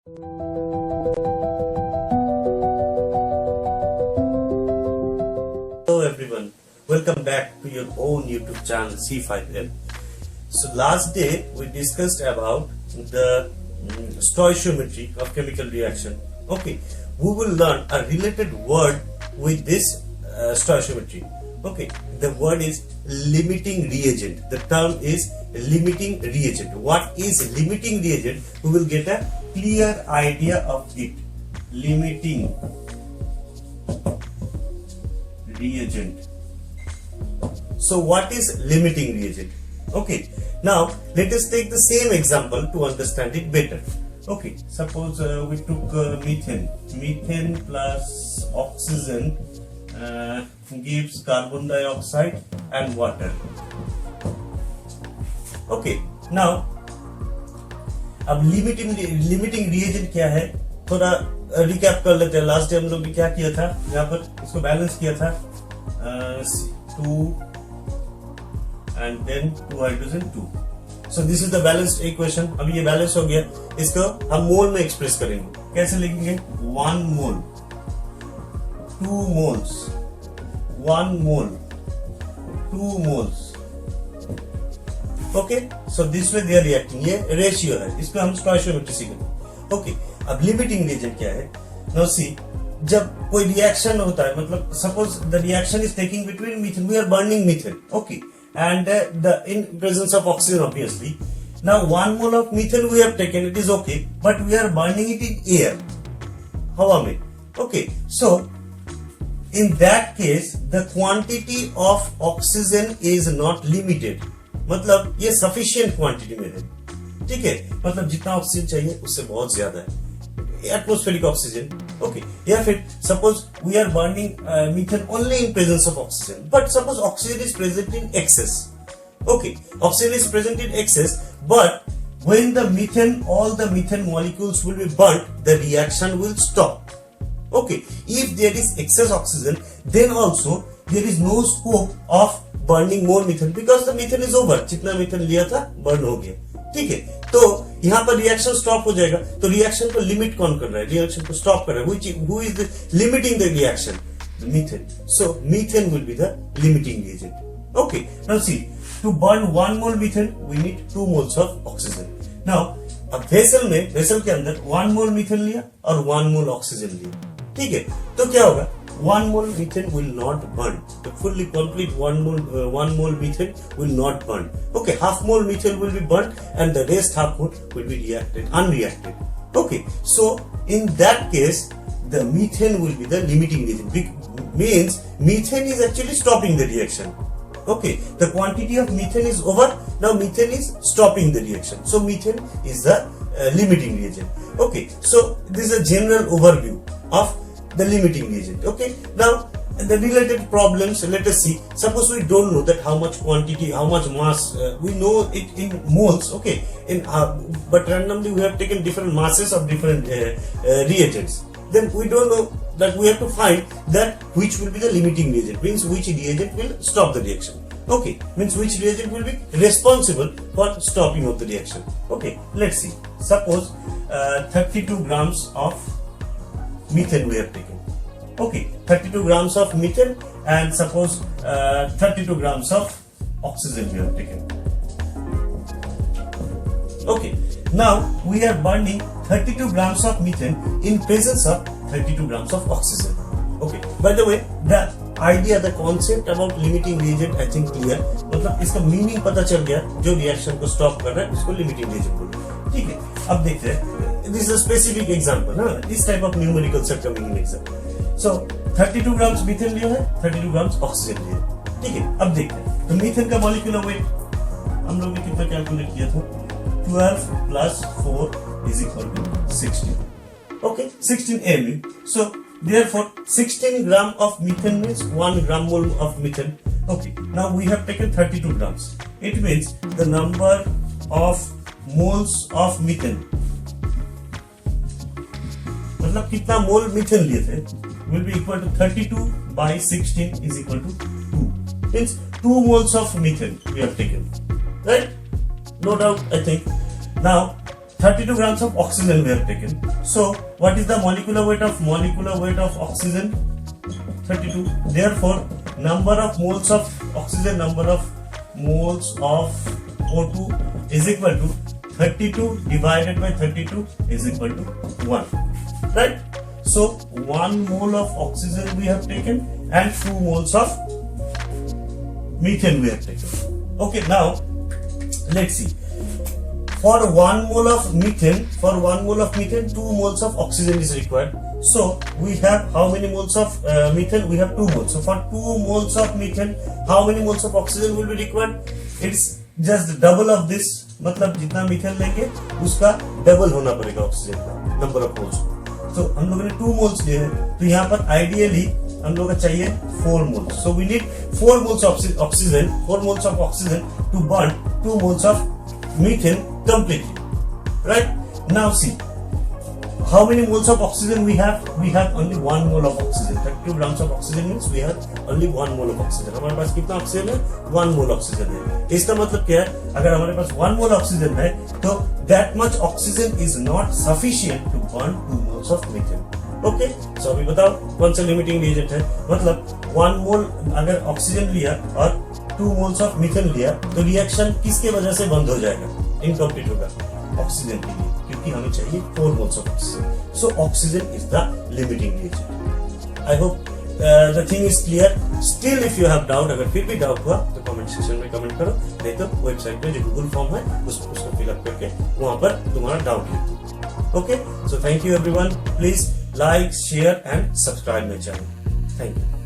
Hello everyone, welcome back to your own YouTube channel C5M. So last day we discussed about the stoichiometry of chemical reaction. Okay, we will learn a related word with this stoichiometry. Okay, the word is limiting reagent. The term is limiting reagent. What is limiting reagent? We will get a clear idea of it. Limiting reagent. So what is limiting reagent? Okay, now let us take the same example to understand it better. Okay, suppose we took methane. Methane plus oxygen gives carbon dioxide and water. Okay, now अब limiting reagent क्या है थोड़ा recap कर लेते हैं. Last time हम लोग ने क्या किया था, यहाँ पर इसको बैलेंस किया था 2 and then 2 hydrogen 2. So this is the balanced equation. अभी ये बैलेंस हो गया, इसको हम मोल में एक्सप्रेस करेंगे. कैसे लिखेंगे? 1 mole, 2 moles, 1 mole, 2 moles. Okay, so this way they are reacting. ये रेशियो है, इसको हम स्टोइचियोमेट्री सीखेंगे. ओके, अब लिमिटिंग रिएजेंट क्या है? नाउ सी, जब कोई रिएक्शन होता है, मतलब suppose the reaction is taking between methane, we are burning methane. Okay, and in presence of oxygen obviously. Now 1 mole of methane we have taken, it is okay, but we are burning it in air, hawa mein. Okay, so in that case the quantity of oxygen is not limited. मतलब ये sufficient quantity में है, ठीक है, मतलब जितना oxygen चाहिए उससे बहुत ज्यादा है, एटमॉस्फेरिक ऑक्सीजन. ओके, या फिर suppose we are burning methane only in presence of oxygen, but suppose oxygen is present in excess. Okay, oxygen is present in excess, but when the methane, all the methane molecules will be burnt, the reaction will stop. Okay, if there is excess oxygen, then also there is no scope of burning more methane because the methane is over. जितना methane लिया था burn हो गया, ठीक है. तो यहाँ पर रिएक्शन स्टॉप हो जाएगा. तो रिएक्शन को लिमिट कौन कर रहा है? रिएक्शन को स्टॉप कर रहा है. Who is limiting the reaction? The methane. So methane will be the limiting reagent. Okay, now see, to burn 1 mole methane we need 2 moles of oxygen. Now अब वेसल के अंदर 1 मोल मीथेन लिया और 1 मोल oxygen लिया, ठीक है. तो क्या होगा? 1 mole methane will not burn. The fully complete 1 mole methane will not burn. Okay, half mole methane will be burnt and the rest half mole will be unreacted. Okay, so in that case, the methane will be the limiting reagent. Means methane is actually stopping the reaction. Okay, the quantity of methane is over. Now methane is stopping the reaction. So methane is the limiting reagent. Okay, so this is a general overview of the limiting reagent. Okay, now the related problems, let us see. Suppose we don't know that how much quantity, how much mass, we know it in moles. Okay, but randomly we have taken different masses of different reagents. Then we don't know that, we have to find that which will be the limiting reagent, means which reagent will stop the reaction. Okay, means which reagent will be responsible for stopping of the reaction. Okay, let's see. Suppose 32 grams of methane we have taken. Okay, 32 grams of methane and suppose 32 grams of oxygen we have taken. Okay, now we are burning 32 grams of methane in presence of 32 grams of oxygen. Okay, by the way, the idea, the concept about limiting reagent I think clear. मतलब इसका meaning पता चल गया. जो reaction को stop कर रहा है इसको लिमिटिंग रिएजेंट बोलते हैं, ठीक है. अब देखते हैं, this is a specific example, ना, this type of numerical set coming in exam. So 32 grams methane लिया है, 32 grams oxygen लिया है, ठीक है. अब देखते हैं, तो मीथेन का मॉलिक्यूलर वेट हम लोग ने कितना कैलकुलेट किया था? 12 plus 4 is equal to 16. Okay, 16 mol. So therefore 16 gram of methane means 1 gram mole of methane. Okay, now we have taken 32 grams. It means the number of moles of methane, मतलब कितना मोल methane लिए थे, will be equal to 32 by 16 is equal to 2. Means 2 moles of methane we have taken, right? No doubt, I think. Now 32 grams of oxygen we have taken. So what is the molecular weight of oxygen? 32. Therefore, number of moles of oxygen, number of moles of O2 is equal to 32 divided by 32 is equal to 1. Right? So 1 mole of oxygen we have taken and 2 moles of methane we have taken. Okay, now let's see. For 1 mole of methane, 2 moles of oxygen is required. So we have how many moles of methane? We have 2 moles. So for 2 moles of methane, how many moles of oxygen will be required? It's just double of this. मतलब जितना methane लेंगे उसका double होना पड़ेगा oxygen का number of moles. तो हम लोगों ने 2 मोल्स लिए हैं, तो यहाँ पर आइडियली हम लोग को चाहिए 4 moles. So we need 4 moles of oxygen to burn 2 moles of methane completely. Right? Now see, how many moles of oxygen we have? We have only 1 mole of oxygen. 32 grams of oxygen means we have only 1 mole of oxygen. हमारे पास कितना oxygen है? 1 mole oxygen है. इसका मतलब क्या है? अगर हमारे पास 1 mole ऑक्सीजन है, तो that much oxygen is not sufficient to burn 2 moles of methane. Okay, सो अभी बताओ कौन सा लिमिटिंग रिएजेंट है? मतलब 1 मोल अगर ऑक्सीजन लिया और 2 मोल्स ऑफ मीथेन लिया, तो रिएक्शन किसके वजह से बंद हो जाएगा? इनकम्प्लीट होगा ऑक्सीजन के लिए, क्योंकि हमें चाहिए 4 moles of oxygen. So oxygen is the limiting reagent. I hope the thing is clear. Still if you have doubt, अगर फिर भी डाउट हुआ तो कमेंट सेक्शन में कमेंट करो, नहीं तो वेबसाइट में जो गूगल फॉर्म है उसको फिलअप करके वहां पर तुम्हारा डाउट लिख दो. Okay, so thank you everyone. Please like, share and subscribe my channel. Thank you.